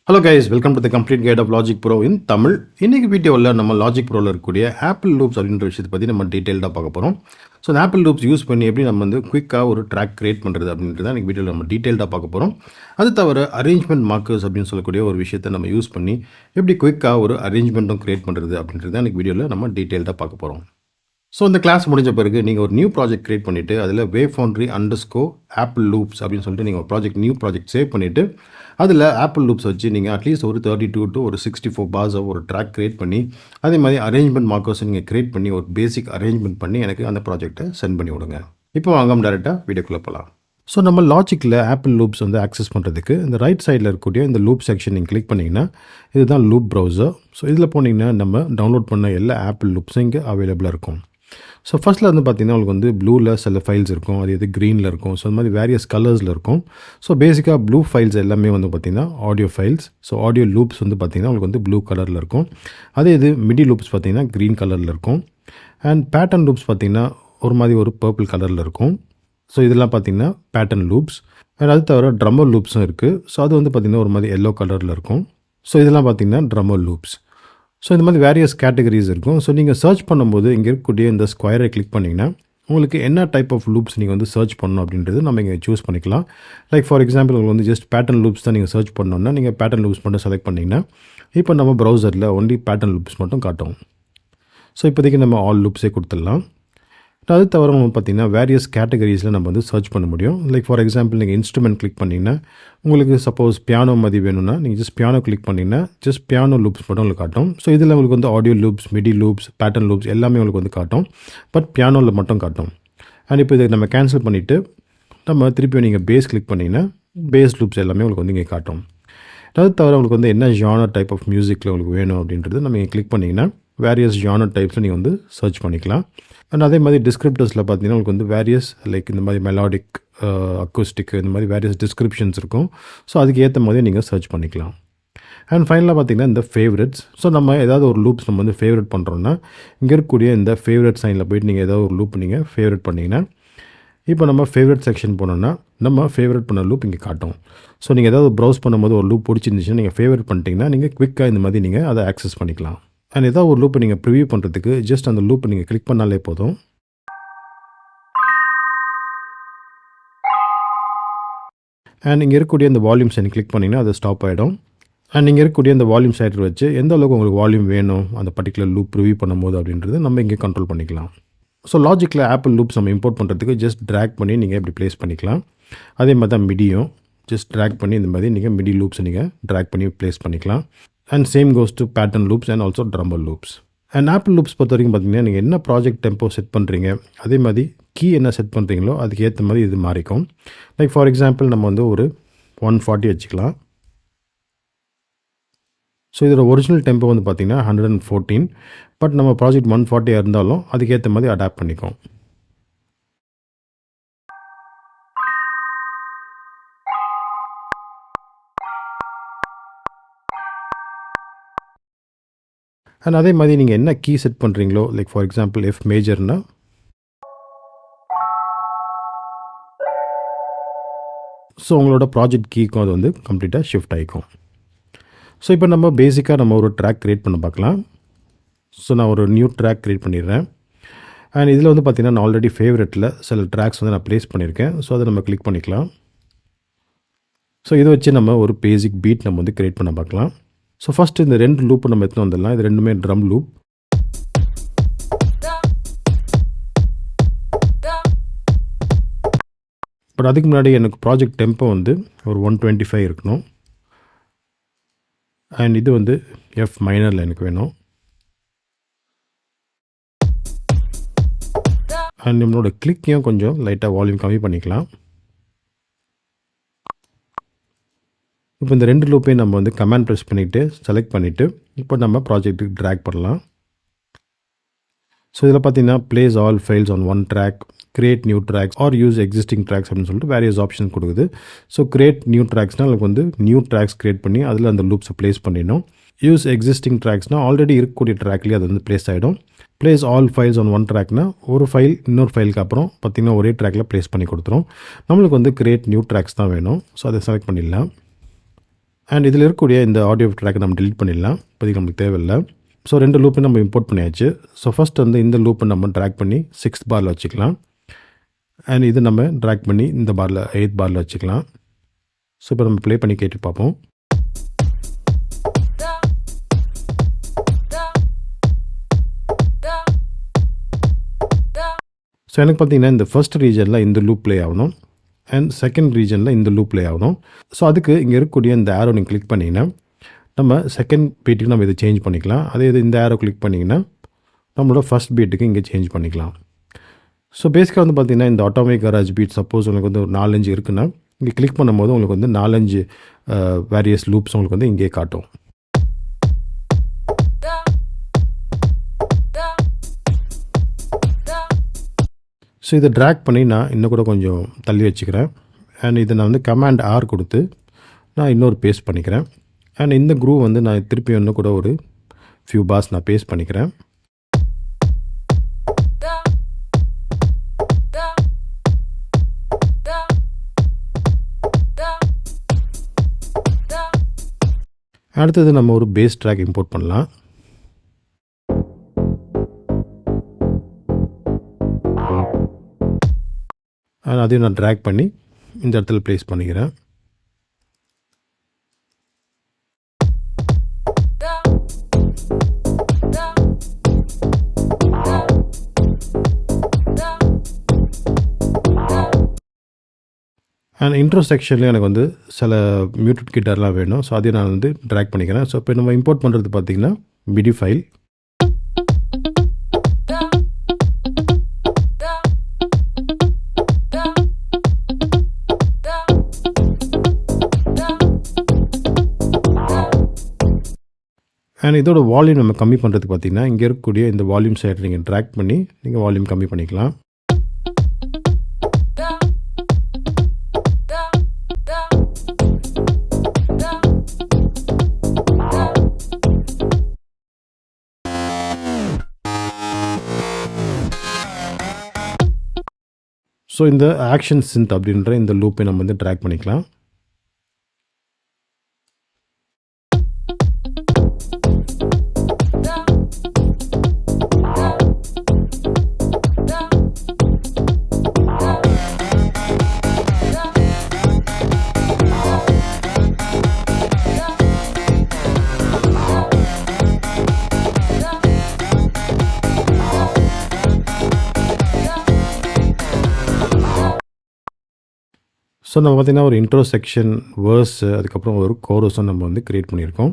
Hello guys, welcome to the complete guide of logic pro in Tamil. இன்றைக்கி வீடியோவில் நம்ம logic ப்ரோவில் இருக்கக்கூடிய ஆப்பிள் லூப்ஸ் அப்படின்ற விஷயத்தை பற்றி நம்ம டீட்டெயில்டாக பார்க்க போகிறோம். ஸோ அந்த ஆப்பிள் லூப்ஸ் யூஸ் பண்ணி எப்படி நம்ம வந்து குயிக்காக ஒரு ட்ராக் கிரியேட் பண்ணுறது அப்படின்றது தான் இன்றைக்கி வீடியோவில் நம்ம டீட்டெயில்டாக பார்க்க போகிறோம். அது தவிர அரேஞ்ச்மெண்ட் மார்க்கர்ஸ் அப்படின்னு சொல்லக்கூடிய ஒரு விஷயத்தை நம்ம யூஸ் பண்ணி எப்படி குயிக்காக ஒரு அரேஞ்ச்மெண்ட்டும் கிரியேட் பண்ணுறது அப்படின்றது தான் இன்றைக்கி வீடியோவில் நம்ம டீட்டெயில்டாக பார்க்க போகிறோம். ஸோ இந்த கிளாஸ் முடிஞ்ச பிறகு நீங்கள் ஒரு நியூ ப்ராஜெக்ட் கிரியேட் பண்ணிவிட்டு அதில் wavefoundry_apple loops அப்படின்னு சொல்லிட்டு நீங்கள் ஒரு நியூ ப்ராஜெக்ட் சேவ் பண்ணிவிட்டு அதில் ஆப்பிள் லூப்ஸ் வச்சு நீங்கள் அட்லீஸ்ட் ஒரு 32 to ஒரு 64 bars ஒரு ட்ராக் கிரியேட் பண்ணி அதே மாதிரி அரேஞ்ச்மெண்ட் மார்க்கர்ஸ் நீங்கள் கிரியேட் பண்ணி ஒரு பேசிக் அரேஞ்ச்மெண்ட் பண்ணி எனக்கு அந்த ப்ராஜெக்ட்டை சென்ட் பண்ணி விடுங்க. இப்போ வாங்க டேரெக்டாக வீடியோக்குள்ளே போகலாம். ஸோ நம்ம லாஜிக்கில் ஆப்பிள் லூப்ஸ் வந்து ஆக்சஸ் பண்ணுறதுக்கு இந்த ரைட் சைடில் இருக்கக்கூடிய இந்த லூப் செக்ஷன் நீங்கள் கிளிக் பண்ணிங்கன்னா இதுதான் லூப் ப்ரௌசர். ஸோ இதில் போனீங்கன்னா நம்ம டவுன்லோட் பண்ண எல்லா ஆப்பிள் லூப்ஸும் இங்கே அவைலபிளாக இருக்கும். ஸோ ஃபஸ்ட்டில் வந்து பார்த்திங்கன்னா உங்களுக்கு வந்து ப்ளூவில் சில ஃபைல்ஸ் இருக்கும், அது இது க்ரீனில் இருக்கும். ஸோ அந்த மாதிரி வேரியஸ் கலர்ஸில் இருக்கும். ஸோ பேசிக்காக ப்ளூ ஃபைல்ஸ் எல்லாமே வந்து பார்த்திங்கன்னா audio files. So audio loops வந்து பார்த்திங்கன்னா உங்களுக்கு வந்து ப்ளூ கலரில் இருக்கும். அதே இது மிடி லூப்ஸ் பார்த்திங்கன்னா க்ரீன் கலரில் இருக்கும். அண்ட் பேட்டர்ன் லூப்ஸ் பார்த்திங்கன்னா ஒரு மாதிரி ஒரு பர்பிள் கலரில் இருக்கும். ஸோ இதெல்லாம் பார்த்திங்கன்னா பேட்டர்ன் லூப்ஸ். அண்ட் அது தவிர ட்ரம்மர் லூப்ஸும் இருக்குது. ஸோ அது வந்து பார்த்திங்கன்னா ஒரு மாதிரி எல்லோ கலரில் இருக்கும். ஸோ இதெல்லாம் பார்த்திங்கன்னா ட்ரம்மர் லூப்ஸ். ஸோ இந்த மாதிரி வேரியஸ் கேட்டகரிஸ் இருக்கும். ஸோ நீங்கள் சர்ச் பண்ணும்போது இங்கே இருக்கக்கூடிய இந்த ஸ்கொயரை கிளிக் பண்ணிங்கன்னா உங்களுக்கு என்ன டைப் ஆஃப் லூப்ஸ் நீங்கள் வந்து சர்ச் பண்ணணும் அப்படின்றது நம்ம இங்கே சூஸ் பண்ணிக்கலாம். லைக் ஃபார் எக்ஸாம்பிள் உங்களுக்கு வந்து ஜஸ்ட் பேட்டர்ன் லூப்ஸ் தான் நீங்கள் சர்ச் பண்ணோன்னா நீங்கள் பேட்டர்ன் லூப்ஸ் மட்டும் செலக்ட் பண்ணிங்கன்னா இப்போ நம்ம ப்ரௌசரில் ஒன்லி பேட்டர்ன் லூப்ஸ் மட்டும் காட்டும். ஸோ இப்போதைக்கு நம்ம ஆல் லூப்ஸே கொடுத்துடலாம். அது தவிர நம்ம பார்த்திங்கன்னா வேரியஸ் கேட்டகரிஸில் நம்ம வந்து சர்ச் பண்ண முடியும். லைக் ஃபார் எக்ஸாம்பிள் நீங்கள் இன்ஸ்ட்ருமெண்ட் கிளிக் பண்ணிங்கன்னா உங்களுக்கு சப்போஸ் பியானோ மாதிரி வேணும்னா நீங்கள் ஜஸ்ட் பியானோ கிளிக் பண்ணிங்கன்னா ஜஸ்ட் பியானோ லூப்ஸ் மட்டும் உங்களுக்கு காட்டும். ஸோ இதில் உங்களுக்கு வந்து audio loops, midi loops, pattern loops எல்லாமே உங்களுக்கு வந்து காட்டும். பட் பியானோவில் மட்டும் காட்டும். அண்ட் இப்போ இதை நம்ம கேன்சல் பண்ணிவிட்டு நம்ம திருப்பி நீங்கள் பேஸ் கிளிக் பண்ணிங்கன்னா பேஸ் லூப்ஸ் எல்லாமே உங்களுக்கு வந்து இங்கே காட்டும். அது தவிர உங்களுக்கு வந்து என்ன ஜானர் டைப் ஆஃப் மியூசிக்கில் உங்களுக்கு வேணும் அப்படின்றது நம்ம இங்கே கிளிக் பண்ணிங்கன்னா வேரியஸ் ஜானர் டைப்ஸில் நீங்கள் வந்து சர்ச் பண்ணிக்கலாம். அண்ட் அதே மாதிரி டிஸ்கிரிப்டர்ஸில் பார்த்தீங்கன்னா உங்களுக்கு வந்து வேரியஸ் லைக் இந்த மாதிரி மெலாடிக், அக்கூஸ்டிக் இந்த மாதிரி வேரியஸ் டிஸ்கிரிப்ஷன்ஸ் இருக்கும். ஸோ அதுக்கு ஏற்ற மாதிரி நீங்கள் சர்ச் பண்ணிக்கலாம். அண்ட் ஃபைனலாக பார்த்தீங்கன்னா இந்த ஃபேவரட்ஸ். ஸோ நம்ம ஏதாவது ஒரு லூப்ஸ் நம்ம வந்து ஃபேவரட் பண்ணுறோன்னா இங்கே இருக்கக்கூடிய இந்த ஃபேவரட் சைனில் போய்ட்டு நீங்கள் ஏதாவது ஒரு லூப் நீங்கள் ஃபேவரட் பண்ணிங்கன்னா இப்போ நம்ம ஃபேவரட் செக்ஷன் போனோன்னா நம்ம ஃபேவரட் பண்ண லூப் இங்கே காட்டும். ஸோ நீங்கள் ஏதாவது ப்ரௌஸ் பண்ணும்போது ஒரு லூப் பிடிச்சிருந்துச்சுன்னா நீங்கள் ஃபேவரட் பண்ணிட்டீங்கன்னா நீங்கள் குவிக்காக இந்த மாதிரி நீங்கள் அதை ஆக்சஸ் பண்ணிக்கலாம். அண்ட் ஏதாவது ஒரு லூப்பை நீங்கள் ப்ரிவியூ பண்ணுறதுக்கு ஜஸ்ட் அந்த லூப்பை நீங்கள் கிளிக் பண்ணாலே போதும். அண்ட் இங்கே இருக்கக்கூடிய இந்த வால்யூம் சைன் கிளிக் பண்ணிங்கன்னா அது ஸ்டாப் ஆகிடும். அண்ட் இங்கே இருக்கக்கூடிய இந்த வால்யூம் சைடர் வச்சு எந்த அளவுக்கு உங்களுக்கு வால்யூம் வேணும் அந்த பர்டிகுலர் லூப் ப்ரிவியூ பண்ணும்போது அப்படின்றது நம்ம இங்கே கண்ட்ரோல் பண்ணிக்கலாம். ஸோ லாஜிக்கில் ஆப்பிள் லூப்ஸ் நம்ம இம்போர்ட் பண்ணுறதுக்கு ஜஸ்ட் ட்ராக் பண்ணி நீங்கள் இப்படி ப்ளேஸ் பண்ணிக்கலாம். அதே மாதிரி தான் மிடியும் ஜஸ்ட் ட்ராக் பண்ணி இந்த மாதிரி நீங்கள் மிடி லூப்ஸை நீங்கள் ட்ராக் பண்ணி ப்ளேஸ் பண்ணிக்கலாம். And same goes to pattern loops and also drummer loops. And apple loops பொறுத்த வரைக்கும் பார்த்தீங்கன்னா நீங்கள் என்ன ப்ராஜெக்ட் டெம்போ செட் பண்ணுறீங்க அதே மாதிரி கீ என்ன செட் பண்ணுறீங்களோ அதுக்கு ஏற்ற மாதிரி இது மாறிக்கும். லைக் ஃபார் எக்ஸாம்பிள் நம்ம வந்து ஒரு 140 வச்சுக்கலாம். ஸோ இதோட ஒரிஜினல் டெம்போ வந்து பார்த்திங்கன்னா 114. பட் நம்ம ப்ராஜெக்ட் 140 இருந்தாலும் அதுக்கேற்ற மாதிரி அடாப்ட் பண்ணிக்கும். அண்ட் அதே மாதிரி நீங்கள் என்ன கீ செட் பண்ணுறீங்களோ லைக் ஃபார் எக்ஸாம்பிள் எஃப் மேஜர்னா ஸோ உங்களோட ப்ராஜெக்ட் கீக்கும் அது வந்து கம்ப்ளீட்டாக ஷிஃப்ட் ஆகிக்கும். ஸோ இப்போ நம்ம பேசிக்காக நம்ம ஒரு ட்ராக் க்ரியேட் பண்ண பார்க்கலாம். ஸோ நான் ஒரு நியூ ட்ராக் க்ரியேட் பண்ணிடுறேன். அண்ட் இதில் வந்து பார்த்திங்கன்னா நான் ஆல்ரெடி ஃபேவரட்டில் சில ட்ராக்ஸ் வந்து நான் ப்ளேஸ் பண்ணியிருக்கேன். ஸோ அதை நம்ம கிளிக் பண்ணிக்கலாம். ஸோ இதை வச்சு நம்ம ஒரு பேசிக் பீட் நம்ம வந்து க்ரியேட் பண்ண பார்க்கலாம். ஸோ ஃபஸ்ட்டு இந்த 2 லூப்பை நம்ம எடுத்துன்னு வந்துடலாம். இது ரெண்டுமே ட்ரம் லூப். பட் அதுக்கு முன்னாடி எனக்கு ப்ராஜெக்ட் டெம்போ வந்து ஒரு 125 இருக்கணும். அண்ட் இது வந்து எஃப் மைனரில் எனக்கு வேணும். அண்ட் நம்மளோட கிளிக்கையும் கொஞ்சம் லைட்டாக வால்யூம் கம்மி பண்ணிக்கலாம். இப்போ இந்த 2 லூப்பையும் நம்ம வந்து கமாண்ட் ப்ரெஸ் பண்ணிவிட்டு செலக்ட் பண்ணிவிட்டு இப்போ நம்ம ப்ராஜெக்ட்டுக்கு ட்ராக் பண்ணலாம். ஸோ இதில் பார்த்தீங்கன்னா place all files on one track, create new tracks or use existing tracks அப்படின்னு சொல்லிட்டு வேரியஸ் ஆப்ஷன் கொடுக்குது. ஸோ கிரியேட் நியூ ட்ராக்ஸ்னால் நமக்கு வந்து நியூ ட்ராக்ஸ் கிரியேட் பண்ணி அதில் அந்த லூப்ஸை ப்ளேஸ் பண்ணிடணும். யூஸ் எக்ஸிஸ்டிங் ட்ராக்ஸ்னால் ஆல்ரெடி இருக்கக்கூடிய ட்ராக்லேயே அது வந்து ப்ளேஸ் ஆகிடும். Place all files on one ட்ராக்னால் ஒரு ஃபைல் இன்னொரு ஃபைலுக்கு அப்புறம் பார்த்திங்கன்னா ஒரே ட்ராக்கில் ப்ளேஸ் பண்ணி கொடுத்துரும். நம்மளுக்கு வந்து கிரியேட் நியூ ட்ராக்ஸ் தான் வேணும். ஸோ அதை செலக்ட் பண்ணிடலாம். அண்ட் இதில் இருக்கக்கூடிய இந்த ஆடியோ ட்ராக்கை நம்ம delete பண்ணிடலாம். இப்போதைக்கு நமக்கு தேவையில்லை. ஸோ 2 லூப்பையும் நம்ம இம்போர்ட் பண்ணியாச்சு. ஸோ ஃபஸ்ட் வந்து இந்த லூப்பை நம்ம ட்ராக் பண்ணி 6th பாரில் வச்சுக்கலாம். அண்ட் இது நம்ம ட்ராக் பண்ணி இந்த பாரில் 8th பாரில் வச்சுக்கலாம். ஸோ இப்போ நம்ம ப்ளே பண்ணி கேட்டு பார்ப்போம். ஸோ எனக்கு பார்த்தீங்கன்னா இந்த ஃபர்ஸ்ட் ரீஜனில் இந்த லூப் ப்ளே ஆகணும் அண்ட் செகண்ட் ரீஜனில் இந்த லூப் ப்ளே ஆகணும். ஸோ அதுக்கு இங்கே இருக்கக்கூடிய இந்த ஆரோ நீங்கள் கிளிக் பண்ணிங்கன்னா நம்ம செகண்ட் பீட்டுக்கு நம்ம இதை சேஞ்ச் பண்ணிக்கலாம். அதே இது இந்த ஆரோ கிளிக் பண்ணிங்கன்னா நம்மளோட ஃபஸ்ட் பீட்டுக்கு இங்கே சேஞ்ச் பண்ணிக்கலாம். ஸோ பேசிக்காக வந்து பார்த்திங்கன்னா இந்த ஆட்டோமேட்டிக் கராஜ் பீட் சப்போஸ் உங்களுக்கு வந்து ஒரு 4-5 இருக்குன்னா இங்கே கிளிக் பண்ணும்போது உங்களுக்கு வந்து 4-5 வேரியஸ் லூப்ஸ் உங்களுக்கு வந்து இங்கே காட்டும். ஸோ இதை ட்ராக் பண்ணி நான் இன்னும் கூட கொஞ்சம் தள்ளி வச்சுக்கிறேன். அண்ட் இதை நான் வந்து கமாண்ட் ஆர் கொடுத்து நான் இன்னொரு பேஸ்ட் பண்ணிக்கிறேன். அண்ட் இந்த குரூவ் வந்து நான் திருப்பி இன்னும் கூட ஒரு ஃபியூ பார்ஸ் நான் பேஸ்ட் பண்ணிக்கிறேன். அடுத்தது நம்ம ஒரு பேஸ் ட்ராக் இம்போர்ட் பண்ணலாம். அதையும் நான் ட்ராக் பண்ணி இந்த இடத்துல ப்ளேஸ் பண்ணிக்கிறேன். அண்ட் இன்ட்ரோ செக்ஷன்லேயும் எனக்கு வந்து சில மியூட்டட் கிட்டார்லாம் வேணும். ஸோ அதையும் நான் வந்து ட்ராக் பண்ணிக்கிறேன். ஸோ இப்போ நம்ம இம்போர்ட் பண்ணுறது பார்த்திங்கன்னா மிடி ஃபைல். அண்ட் இதோட வால்யூம் நம்ம கம்மி பண்ணுறதுக்கு பார்த்திங்கன்னா இங்கே இருக்கக்கூடிய இந்த வால்யூம் சைடு நீங்கள் ட்ராக் பண்ணி நீங்கள் வால்யூம் கம்மி பண்ணிக்கலாம். ஸோ இந்த ஆக்ஷன் சிந்த் அப்படின்ற இந்த லூப்பை நம்ம வந்து ட்ராக் பண்ணிக்கலாம். ஸோ நம்ம பார்த்திங்கன்னா ஒரு இன்ட்ரோ செக்ஷன் வேர்ஸு அதுக்கப்புறம் ஒரு கோரஸும் நம்ம வந்து க்ரியேட் பண்ணியிருக்கோம்.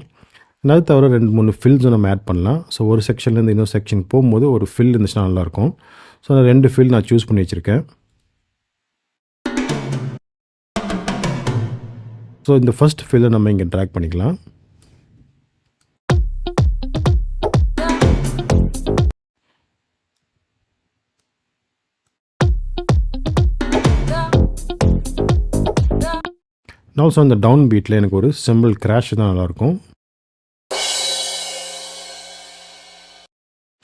அது தவிர 2-3 ஃபில்ஸும் நம்ம ஆட் பண்ணலாம். ஸோ ஒரு செக்ஷன்லேருந்து இன்னொரு செக்ஷன் போகும்போது ஒரு ஃபில் இருந்துச்சுன்னா நல்லாயிருக்கும். ஸோ நான் 2 ஃபில் நான் சூஸ் பண்ணி வச்சுருக்கேன். ஸோ இந்த ஃபஸ்ட் ஃபில்லை நம்ம இங்கே ட்ராக் பண்ணிக்கலாம். ஆல்சோ அந்த டவுன் பீட்டில் எனக்கு ஒரு சிம்பிள் கிராஷ் தான் நல்லாயிருக்கும்.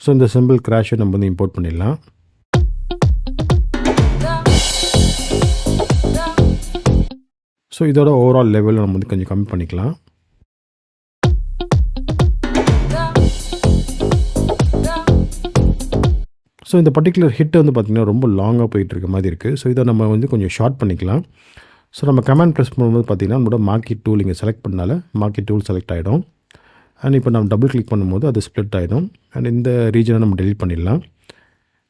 ஸோ இந்த சிம்பிள் கிராஷை நம்ம வந்து இம்போர்ட் பண்ணிடலாம். ஸோ இதோட ஓவரால் லெவலில் நம்ம வந்து கொஞ்சம் கம்மி பண்ணிக்கலாம். ஸோ இந்த பர்டிகுலர் ஹிட் வந்து பார்த்திங்கன்னா ரொம்ப லாங்காக போயிட்டு இருக்க மாதிரி இருக்குது. ஸோ இதை நம்ம வந்து கொஞ்சம் ஷார்ட் பண்ணிக்கலாம். ஸோ நம்ம கமாண்ட் ப்ரெஸ் பண்ணும்போது பார்த்திங்கன்னா நம்மளோட மார்க்கெட் டூல் இங்கே செலக்ட் பண்ணால மார்க்கெட் டூல் செலக்ட் ஆகிடும். அண்ட் இப்போ நம்ம டபுள் கிளிக் பண்ணும்போது அது ஸ்ப்ளிட் ஆகிடும். அண்ட் இந்த ரீஜனை நம்ம டெலிட் பண்ணிடலாம்.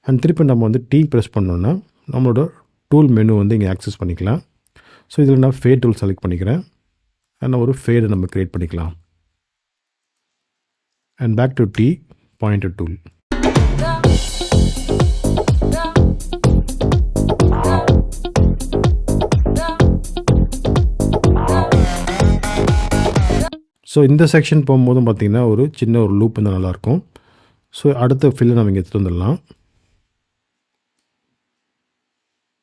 அண்ட் திருப்பி நம்ம வந்து T ப்ரெஸ் பண்ணோன்னா நம்மளோட டூல் மெனு வந்து இங்கே ஆக்சஸ் பண்ணிக்கலாம். ஸோ இதில் நான் ஃபேட் டூல் செலக்ட் பண்ணிக்கிறேன். அண்ட் ஒரு ஃபேடை நம்ம க்ரியேட் பண்ணிக்கலாம். And back to T pointer tool. So இந்த செக்ஷன் போகும்போதும் பார்த்திங்கன்னா ஒரு சின்ன ஒரு லூப் வந்து நல்லாயிருக்கும். ஸோ அடுத்த ஃபில்லை நம்ம இங்கே எடுத்துகிட்டு வந்துடலாம்.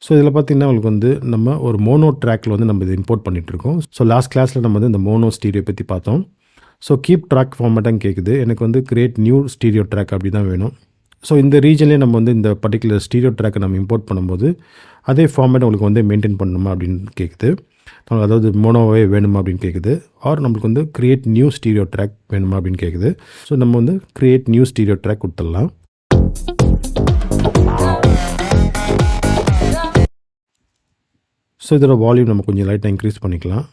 ஸோ இதில் பார்த்திங்கன்னா உங்களுக்கு வந்து நம்ம ஒரு மோனோ ட்ராக்கில் வந்து நம்ம இது இம்போர்ட் பண்ணிகிட்ருக்கோம். ஸோ லாஸ்ட் கிளாஸில் நம்ம வந்து இந்த மோனோ ஸ்டீரியோ பற்றி பார்த்தோம். ஸோ கீப் ட்ராக் ஃபார்மேட்டாக கேட்குது. எனக்கு வந்து கிரியேட் நியூ ஸ்டீரியோ ட்ராக் அப்படி தான் வேணும். ஸோ இந்த ரீஜன்லேயே நம்ம வந்து இந்த பர்டிகுலர் ஸ்டீரியோ ட்ராக்கை நம்ம இம்போர்ட் பண்ணும்போது அதே ஃபார்மேட் உங்களுக்கு வந்து மெயின்டைன் பண்ணணுமா அப்படின்னு கேட்குது. அதாவது மோனோவே வேணுமா அப்படின்னு கேட்குது. ஆர் நம்மளுக்கு வந்து கிரியேட் நியூ ஸ்டீரியோ ட்ராக் வேணுமா அப்படின்னு கேட்குது. ஸோ நம்ம வந்து கிரியேட் நியூ ஸ்டீரியோ ட்ராக் கொடுத்துடலாம். ஸோ இதோட வால்யூம் நம்ம கொஞ்சம் லைட்டாக இன்க்ரீஸ் பண்ணிக்கலாம்.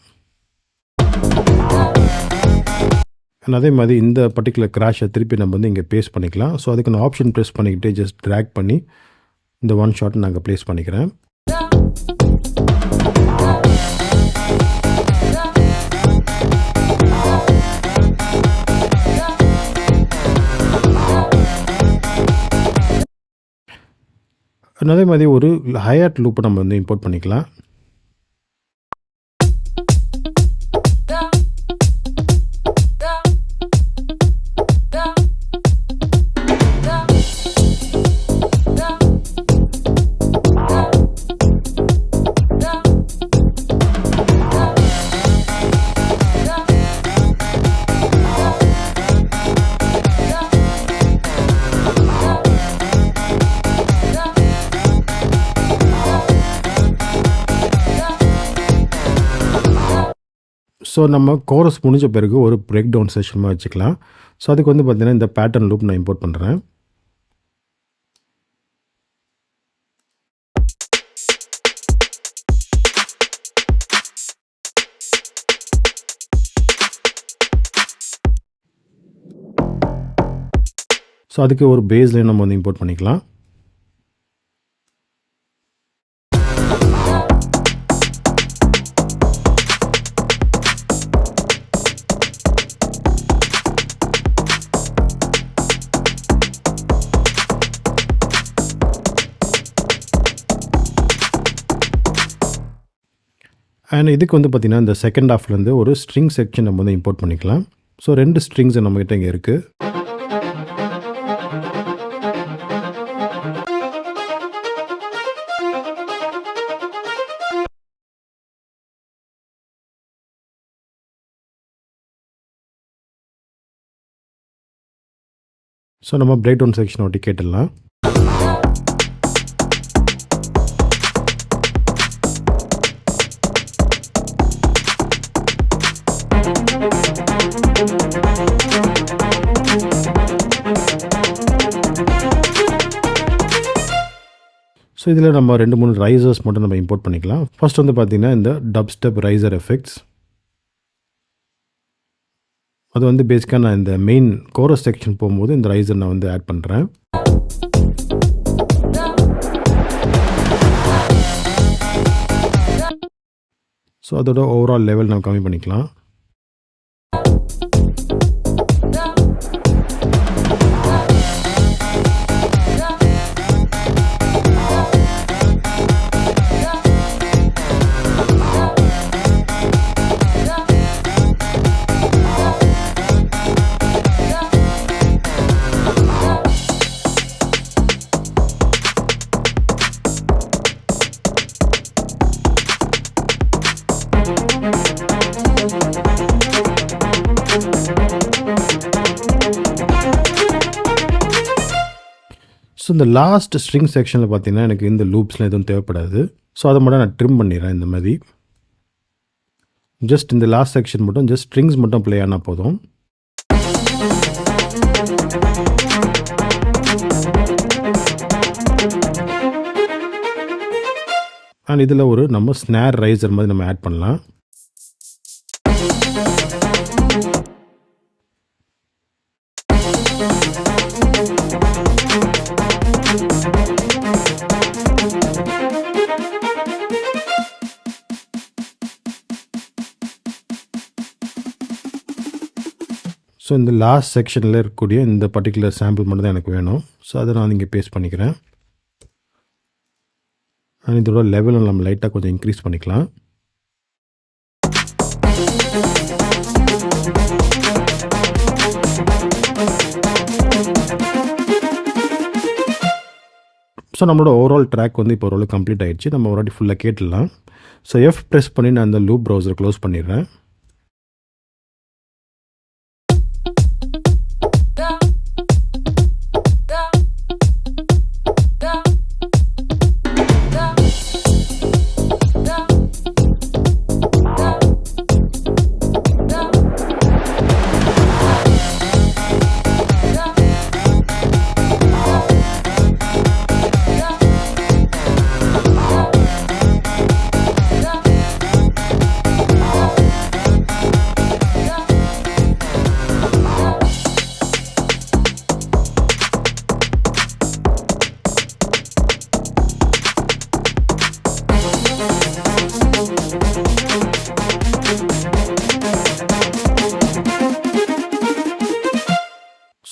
அண்ட் அதே மாதிரி இந்த பர்டிகுலர் கிராஷை திருப்பி நம்ம வந்து இங்கே பேஸ்ட் பண்ணிக்கலாம். ஸோ அதுக்கு நான் ஆப்ஷன் ப்ரெஸ் பண்ணிக்கிட்டே ஜஸ்ட் ட்ராக் பண்ணி இந்த ஒன் ஷாட் நான் அங்கே ப்ளேஸ் பண்ணிக்கிறேன். அதே மாதிரி ஒரு ஹையாட் லூப்பை நம்ம வந்து இம்போர்ட் பண்ணிக்கலாம். ஸோ நம்ம கோரஸ் முடிஞ்ச பிறகு ஒரு பிரேக் டவுன் செஷனாக வச்சுக்கலாம். ஸோ அதுக்கு வந்து பார்த்திங்கன்னா இந்த பேட்டர்ன் லூப் நான் இம்போர்ட் பண்ணுறேன். ஸோ அதுக்கு ஒரு பேஸ்லைன் நம்ம வந்து இம்போர்ட் பண்ணிக்கலாம். அண்ட் இதுக்கு வந்து பார்த்திங்கன்னா இந்த செகண்ட் ஹாஃப்லேருந்து ஒரு ஸ்ட்ரிங் செக்ஷன் நம்ம வந்து இம்போர்ட் பண்ணிக்கலாம். ஸோ 2 ஸ்ட்ரிங்ஸ் நம்மகிட்ட இங்கே இருக்குது. ஸோ நம்ம பிரேக் டவுன் செக்ஷன் ஒட்டி கேட்டுடலாம். ஸோ இதில் நம்ம 2-3 ரைசர்ஸ் மட்டும் நம்ம இம்போர்ட் பண்ணிக்கலாம். ஃபர்ஸ்ட் வந்து பார்த்திங்கன்னா இந்த டப் ஸ்டெப் ரைசர் எஃபெக்ட்ஸ். அது வந்து பேசிக்காக நான் இந்த மெயின் கோரஸ் செக்ஷன் போகும்போது இந்த ரைசர் நான் வந்து ஆட் பண்ணுறேன். ஸோ அதோட ஓவரால் லெவல் நம்ம கம்மி பண்ணிக்கலாம். ஸோ இந்த லாஸ்ட் ஸ்ட்ரிங் செக்ஷனில் பார்த்தீங்கன்னா எனக்கு இந்த லூப்ஸ்லாம் எதுவும் தேவைப்படாது. ஸோ அதை மட்டும் நான் ட்ரிம் பண்ணிடுறேன். இந்த மாதிரி ஜஸ்ட் இந்த லாஸ்ட் செக்ஷன் மட்டும் ஜஸ்ட் ஸ்ட்ரிங்ஸ் மட்டும் ப்ளே ஆனால் போதும். அண்ட் இதில் ஒரு நம்ம ஸ்னார் ரைசர் மாதிரி நம்ம ஆட் பண்ணலாம். ஸோ இந்த லாஸ்ட் செக்ஷனில் இருக்கக்கூடிய இந்த பர்டிகுலர் சாம்பிள் மட்டும் தான் எனக்கு வேணும். ஸோ அதை நான் இங்கே பேஸ்ட் பண்ணிக்கிறேன். அண்ட் இதோட லெவலை நம்ம லைட்டாக கொஞ்சம் இன்க்ரீஸ் பண்ணிக்கலாம். ஸோ நம்மளோட ஓவரால் ட்ராக் வந்து இப்போ ஓரளவு கம்ப்ளீட் ஆகிடுச்சு. நம்ம ஒரு வாட்டி ஃபுல்லாக கேட்டுடலாம். ஸோ எஃப் ப்ரெஸ் பண்ணி நான் அந்த லூப் ப்ரௌசரை க்ளோஸ் பண்ணிடுறேன்.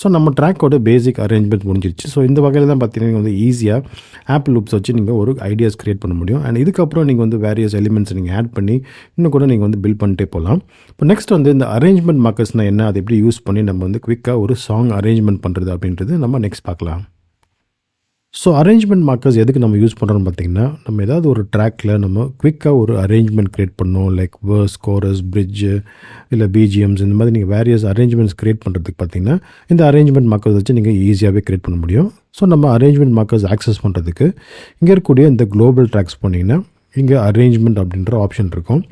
ஸோ நம்ம ட்ராக்கோட பேசிக் அரேஞ்ச்மெண்ட் முடிஞ்சிருச்சு. ஸோ இந்த வகையில் தான் பார்த்தீங்கன்னா வந்து ஈஸியாக ஆப்பிள் லூப்ஸ் வச்சு நீங்கள் ஒரு ஐடியாஸ் க்ரியேட் பண்ண முடியும். அண்ட் இதுக்கப்புறம் நீங்கள் வந்து வேரியஸ் எலிமெண்ட்ஸ் நீங்கள் ஆட் பண்ணி இன்னும் கூட நீங்கள் வந்து பில்ட் பண்ணிட்டே போகலாம். இப்போ நெக்ஸ்ட் வந்து இந்த அரேஞ்ச்மெண்ட் மார்க்கர்ஸ்னால் என்ன, அதை எப்படி யூஸ் பண்ணி நம்ம வந்து குவிக்காக ஒரு சாங் அரேஞ்ச்மெண்ட் பண்ணுறது அப்படின்றது நம்ம நெக்ஸ்ட் பார்க்கலாம். ஸோ அரேஞ்ச்மெண்ட் மார்க்கர்ஸ் எதுக்கு நம்ம யூஸ் பண்ணுறோம்னு பார்த்தீங்கன்னா, நம்ம ஏதாவது ஒரு ட்ராக்கில் நம்ம குவிக்காக ஒரு அரேஞ்ச்மெண்ட் க்ரியேட் பண்ணோம். லைக் வேர்ஸ், கோரஸ், பிரிட்ஜு இல்லை பிஜிஎம்ஸ் இந்த மாதிரி நீங்கள் வேரியஸ் அரேஞ்ச்மெண்ட்ஸ் க்ரியேட் பண்ணுறதுக்கு பார்த்தீங்கன்னா இந்த அரேஞ்ச்மெண்ட் மார்க்கர்ஸ் வச்சு நீங்கள் ஈஸியாகவே க்ரியேட் பண்ண முடியும். ஸோ நம்ம அரேஞ்ச்மெண்ட் மார்க்கர்ஸ் ஆக்சஸ் பண்ணுறதுக்கு இங்கே இருக்கக்கூடிய இந்த குளோபல் ட்ராக்ஸ் பண்ணிங்கன்னா இங்கே அரேஞ்ச்மெண்ட் அப்படின்ற ஆப்ஷன் இருக்கும்.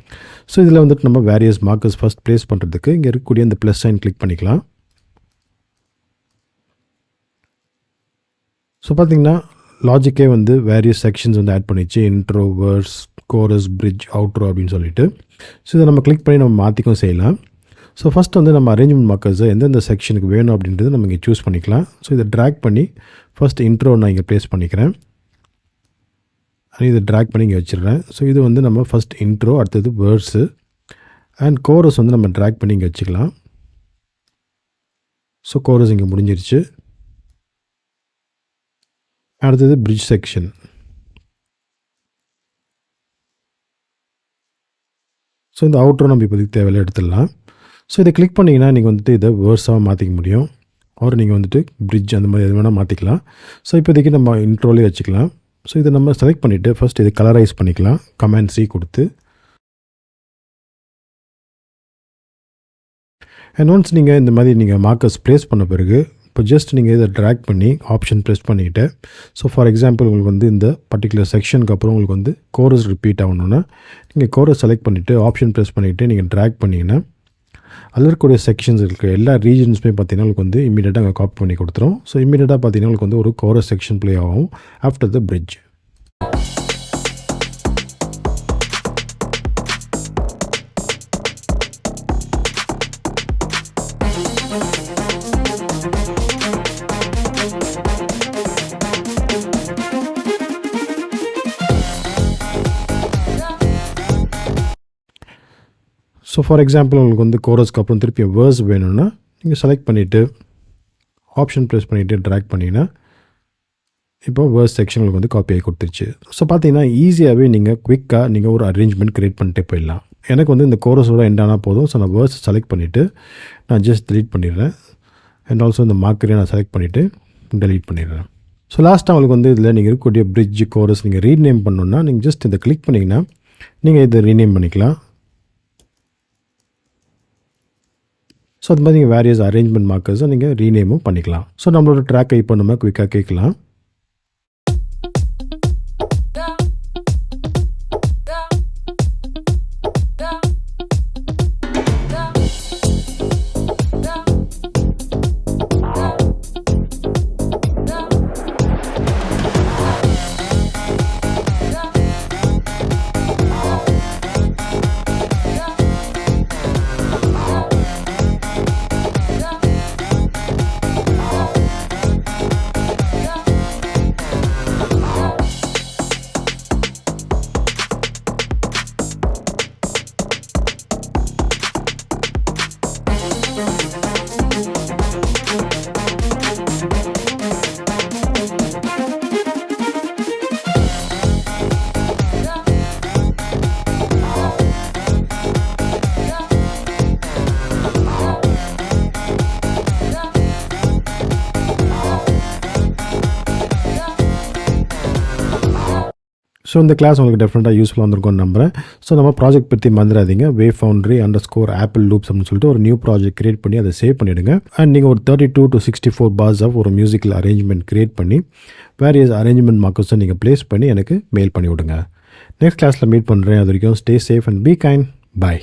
ஸோ இதில் வந்துட்டு நம்ம வேரியஸ் மார்க்கர்ஸ் ஃபஸ்ட் ப்ளேஸ் பண்ணுறதுக்கு இங்கே இருக்கக்கூடிய இந்த ப்ளஸ் சைன் கிளிக் பண்ணிக்கலாம். ஸோ பார்த்திங்கன்னா லாஜிக்கே வந்து வேரியஸ் செக்ஷன்ஸ் வந்து ஆட் பண்ணிச்சு. Intro, verse, chorus, bridge, outro அப்படின்னு சொல்லிட்டு. ஸோ இதை நம்ம கிளிக் பண்ணி நம்ம மாற்றிக்கும் செய்யலாம். ஸோ ஃபஸ்ட் வந்து நம்ம அரேஞ்ச்மெண்ட் மார்க்கர்ஸை எந்தெந்த செக்ஷனுக்கு வேணும் அப்படின்றது நம்ம இங்கே சூஸ் பண்ணிக்கலாம். ஸோ இதை ட்ராக் பண்ணி ஃபஸ்ட் இன்ட்ரோ நான் இங்கே ப்ளேஸ் பண்ணிக்கிறேன். இதை ட்ராக் பண்ணி இங்கே வச்சிடுறேன். ஸோ இது வந்து நம்ம ஃபஸ்ட் இன்ட்ரோ, அடுத்தது வேர்ஸு அண்ட் கோரஸ் வந்து நம்ம ட்ராக் பண்ணி இங்கே வச்சுக்கலாம். ஸோ கோரஸ் இங்கே முடிஞ்சிருச்சு. அடுத்தது பிரிட்ஜ் செக்ஷன். ஸோ இந்த அவுட்ரோ நம்ம இப்போதைக்கு தேவையில்லை எடுத்துடலாம். ஸோ இதை கிளிக் பண்ணிங்கன்னா நீங்கள் வந்துட்டு இதை வேர்ஸாக மாற்றிக்க முடியும். ஒரு நீங்கள் வந்துட்டு பிரிட்ஜ் அந்த மாதிரி எது வேணால் மாற்றிக்கலாம். ஸோ இப்போதைக்கு நம்ம இன்ட்ரோலே வச்சுக்கலாம். ஸோ இதை நம்ம செலக்ட் பண்ணிவிட்டு ஃபஸ்ட் இதை கலரைஸ் பண்ணிக்கலாம். கமாண்ட் C கொடுத்து அண்ட் ஒன்ஸ் நீங்கள் இந்த மாதிரி நீங்கள் மார்க்கர்ஸ் ப்ளேஸ் பண்ண பிறகு இப்போ ஜஸ்ட் நீங்கள் இதை ட்ராக் பண்ணி ஆப்ஷன் ப்ரெஸ் பண்ணிக்கிட்டு, ஸோ ஃபார் எக்ஸாம்பிள் உங்களுக்கு வந்து இந்த பர்டிகுலர் செக்ஷனுக்கு அப்புறம் உங்களுக்கு வந்து கோரஸ் ரிப்பீட் ஆகணுன்னா நீங்கள் கோரஸ் செலக்ட் பண்ணிவிட்டு ஆப்ஷன் ப்ரெஸ் பண்ணிவிட்டு நீங்கள் ட்ராக் பண்ணிங்கன்னா அதில் இருக்கக்கூடிய செக்ஷன்ஸ் இருக்குது எல்லா ரீஜன்ஸுமே பார்த்தீங்கன்னா உங்களுக்கு வந்து இமீடியட்டாக அங்கே காப்பி பண்ணி கொடுத்துரும். ஸோ இமீடியட்டாக பார்த்தீங்கன்னா உங்களுக்கு வந்து ஒரு கோரஸ் செக்ஷன் ப்ளே ஆகும் after the bridge. So for example உங்களுக்கு வந்து கோரஸ்க்கு அப்புறம் திருப்பி வேர்ஸ் வேணும்னா நீங்கள் செலக்ட் பண்ணிவிட்டு ஆப்ஷன் ப்ரெஸ் பண்ணிவிட்டு ட்ராக் பண்ணிங்கன்னா இப்போ வேர்ஸ் செக்ஷன் உங்களுக்கு வந்து காப்பி ஆகி கொடுத்துருச்சு. ஸோ பார்த்தீங்கன்னா ஈஸியாகவே நீங்கள் குவிக்காக நீங்கள் ஒரு அரேஞ்ச்மெண்ட் க்ரியேட் பண்ணிட்டே போயிடலாம். எனக்கு வந்து இந்த கோரஸோட எண்ட் ஆனால் போதும். ஸோ நான் வேர்ஸ் செலக்ட் பண்ணிவிட்டு நான் ஜஸ்ட் டெலீட் பண்ணிடுறேன். அண்ட் ஆல்சோ இந்த மார்க்கரையும் நான் செலக்ட் பண்ணிவிட்டு டெலீட் பண்ணிடுறேன். ஸோ லாஸ்ட்டாக உங்களுக்கு வந்து இதில் நீங்கள் இருக்கக்கூடிய பிரிட்ஜ், கோரஸ் நீங்கள் ரீநேம் பண்ணணுன்னா நீங்கள் ஜஸ்ட் இதை கிளிக் பண்ணிங்கன்னா நீங்கள் இதை ரீநேம் பண்ணிக்கலாம். ஸோ அது மாதிரி நீங்கள் வேரியஸ் அரேஞ்ச்மெண்ட் மார்க்கர்ஸை நீங்கள் ரீநேமும் பண்ணிக்கலாம். ஸோ நம்மளோட ட்ராக்கை இப்போ நம்ம குயிக்காக கேட்கலாம். ஸோ இந்த கிளாஸ் உங்களுக்கு டெஃபினட்டாக யூஸ்ஃபுல்லாக வந்திருக்கும்னு நம்புகிறேன். ஸோ நம்ம ப்ராஜெக்ட் பற்றி மறந்துடாதீங்க. wavefoundry_apple loops அப்படின்னு சொல்லிட்டு ஒரு நியூ ப்ராஜெக்ட் கிரியேட் பண்ணி அதை சேவ் பண்ணிவிடுங்க. அண்ட் நீங்கள் ஒரு 32 to 64 bars ஆஃப் ஒரு மியூசிக்கல் அரேஞ்ச்மெண்ட் கிரியேட் பண்ணி வேரியஸ் அரேஞ்ச்மெண்ட் மார்க்கர்ஸை நீங்கள் ப்ளேஸ் பண்ணி எனக்கு மெயில் பண்ணி விடுங்க. நெக்ஸ்ட் கிளாஸில் மீட் பண்ணுறேன். அது வரைக்கும் stay safe and be kind. Bye.